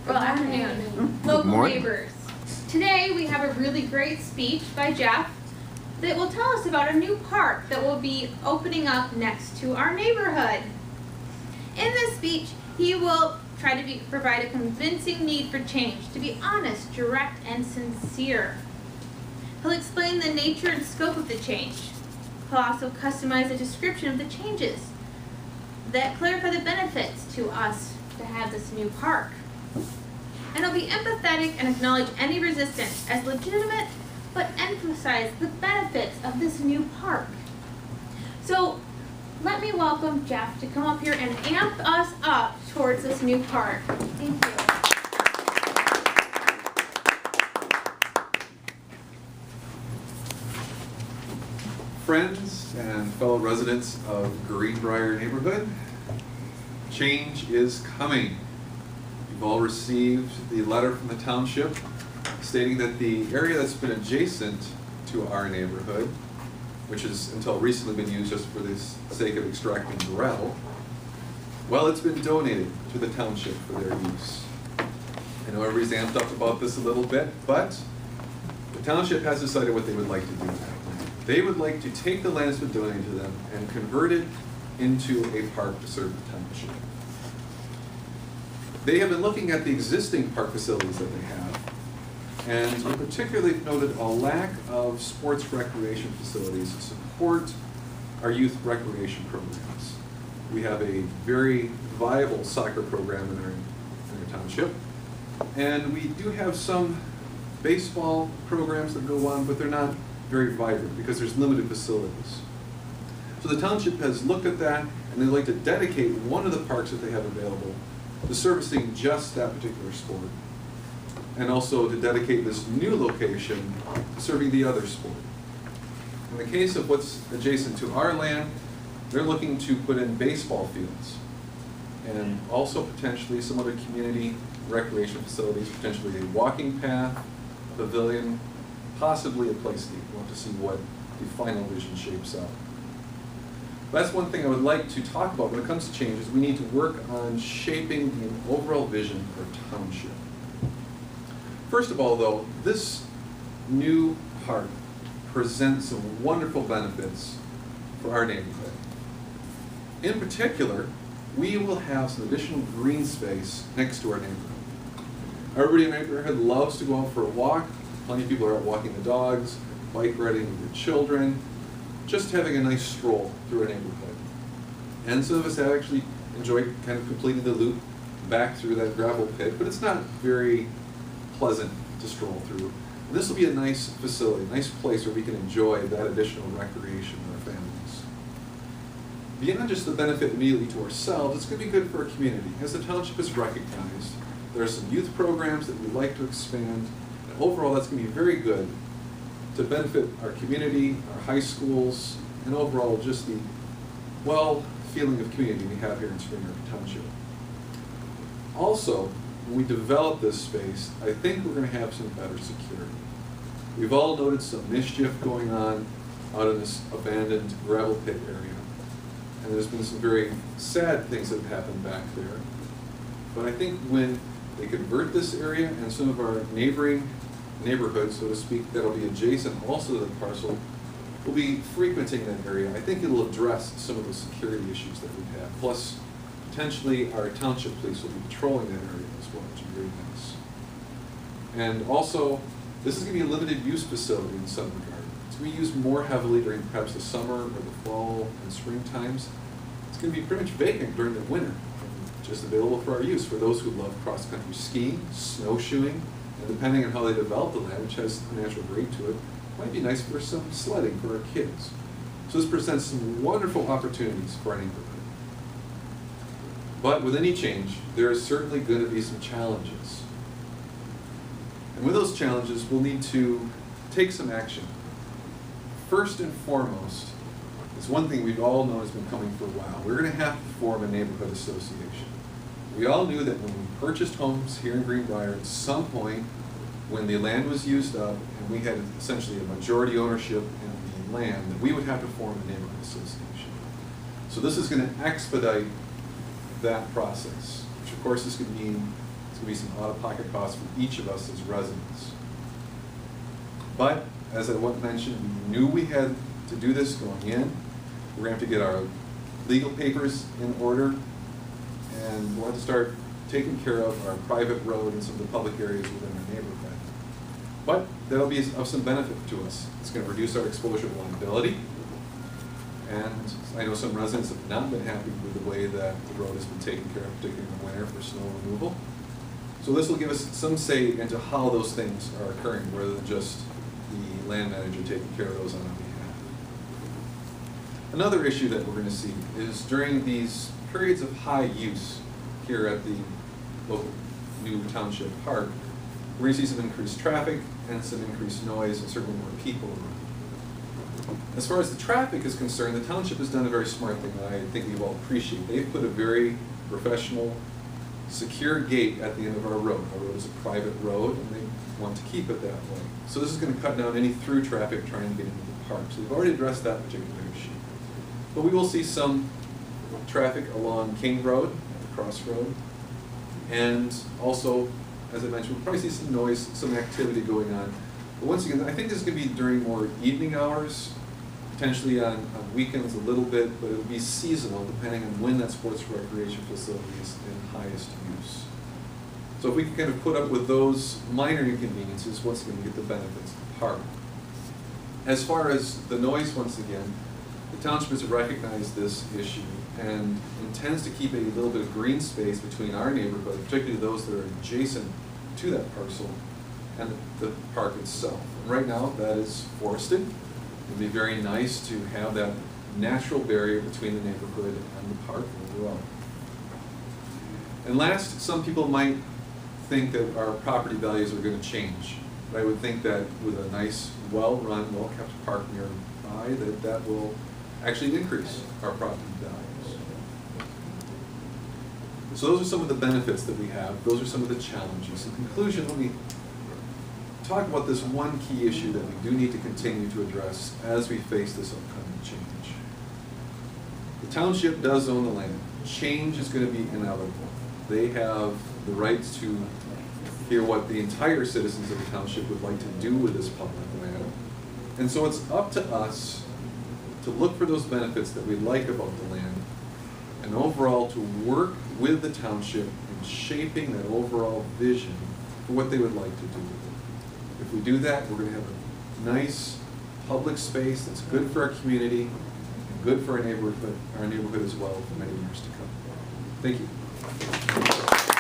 Well, afternoon. Local neighbors. Today we have a really great speech by Jeff that will tell us about a new park that will be opening up next to our neighborhood. In this speech, he will try to provide a convincing need for change, to be honest, direct, and sincere. He'll explain the nature and scope of the change. He'll also customize a description of the changes that clarify the benefits to us to have this new park. And he'll be empathetic and acknowledge any resistance as legitimate, but emphasize the benefits of this new park. So let me welcome Jeff to come up here and amp us up towards this new park. Thank you. Friends and fellow residents of Greenbrier neighborhood, change is coming. You've all received the letter from the township stating that the area that's been adjacent to our neighborhood, which has until recently been used just for the sake of extracting gravel, well, it's been donated to the township for their use. I know everybody's amped up about this a little bit, but the township has decided what they would like to do with that land. They would like to take the land that's been donated to them and convert it into a park to serve the township. They have been looking at the existing park facilities that they have, and in particular they've noted a lack of sports recreation facilities to support our youth recreation programs. We have a very viable soccer program in our township, and we do have some baseball programs that go on, but they're not very vibrant because there's limited facilities. So the township has looked at that, and they'd like to dedicate one of the parks that they have available to servicing just that particular sport, and also to dedicate this new location to serving the other sport. In the case of what's adjacent to our land, they're looking to put in baseball fields and also potentially some other community recreation facilities, potentially a walking path, a pavilion, possibly a playscape. We'll have to see what the final vision shapes up. That's one thing I would like to talk about when it comes to changes. We need to work on shaping the overall vision for a township. First of all, though, this new park presents some wonderful benefits for our neighborhood. In particular, we will have some additional green space next to our neighborhood. Everybody in the neighborhood loves to go out for a walk. Plenty of people are out walking the dogs, bike riding with their children, just having a nice stroll through a neighborhood. And some of us have actually enjoyed kind of completing the loop back through that gravel pit, but it's not very pleasant to stroll through. And this will be a nice facility, a nice place where we can enjoy that additional recreation with our families. Beyond just the benefit immediately to ourselves, it's going to be good for our community. As the township has recognized, there are some youth programs that we'd like to expand, and overall that's going to be very good to benefit our community, our high schools, and overall just the feeling of community we have here in Springer Township. Also, when we develop this space, I think we're going to have some better security. We've all noted some mischief going on out in this abandoned gravel pit area, and there's been some very sad things that have happened back there. But I think when they convert this area and some of our neighboring neighborhoods, so to speak, that'll be adjacent also to the parcel, will be frequenting that area. I think it'll address some of the security issues that we've had. Plus, potentially our township police will be patrolling that area as well, which is very nice. And also, this is going to be a limited use facility in some regard. It's going to be used more heavily during perhaps the summer or the fall and spring times. It's going to be pretty much vacant during the winter, just available for our use for those who love cross-country skiing, snowshoeing, and depending on how they develop the land, which has a natural grade to it, might be nice for some sledding for our kids. So this presents some wonderful opportunities for our neighborhood. But with any change, there is certainly going to be some challenges. And with those challenges, we'll need to take some action. First and foremost, it's one thing we've all known has been coming for a while. We're going to have to form a neighborhood association. We all knew that when we purchased homes here in Greenbrier, at some point, when the land was used up and we had essentially a majority ownership in the land, that we would have to form a neighborhood association. So this is going to expedite that process, which of course is going to mean It's going to be some out-of-pocket costs for each of us as residents. But, as I mentioned, we knew we had to do this going in. We're going to have to get our legal papers in order, and we'll have to start taking care of our private road and some of the public areas within our neighborhood. But that'll be of some benefit to us. It's going to reduce our exposure to liability, and I know some residents have not been happy with the way that the road has been taken care of, particularly in the winter for snow removal. So this will give us some say into how those things are occurring, rather than just the land manager taking care of those on our behalf. Another issue that we're going to see is during these periods of high use here at the local new township park, we're going to see some increased traffic and some increased noise and certainly more people around. As far as the traffic is concerned, the township has done a very smart thing that I think we all appreciate. They've put a very professional, secure gate at the end of our road. Our road is a private road, and they want to keep it that way. So this is going to cut down any through traffic trying to get into the park. So they've already addressed that particular issue. But we will see some traffic along King Road, at the crossroad, and also, as I mentioned, we'll probably see some noise, some activity going on. But once again, I think this is going to be during more evening hours, potentially on weekends a little bit, but it'll be seasonal depending on when that sports recreation facility is in highest use. So if we can kind of put up with those minor inconveniences, once again, we get the benefits of the park. As far as the noise, once again, the township has recognized this issue and intends to keep a little bit of green space between our neighborhood, particularly those that are adjacent to that parcel, and the park itself. And right now, that is forested. It would be very nice to have that natural barrier between the neighborhood and the park overall. And last, some people might think that our property values are going to change. But I would think that with a nice, well-run, well-kept park nearby, that will actually increase our property values. So those are some of the benefits that we have. Those are some of the challenges. In conclusion, let me talk about this one key issue that we do need to continue to address as we face this upcoming change. The township does own the land. Change is going to be inevitable. They have the right to hear what the entire citizens of the township would like to do with this public land. And so it's up to us to look for those benefits that we like about the land, and overall to work with the township in shaping that overall vision for what they would like to do with it. If we do that, we're going to have a nice public space that's good for our community and good for our neighborhood as well for many years to come. Thank you.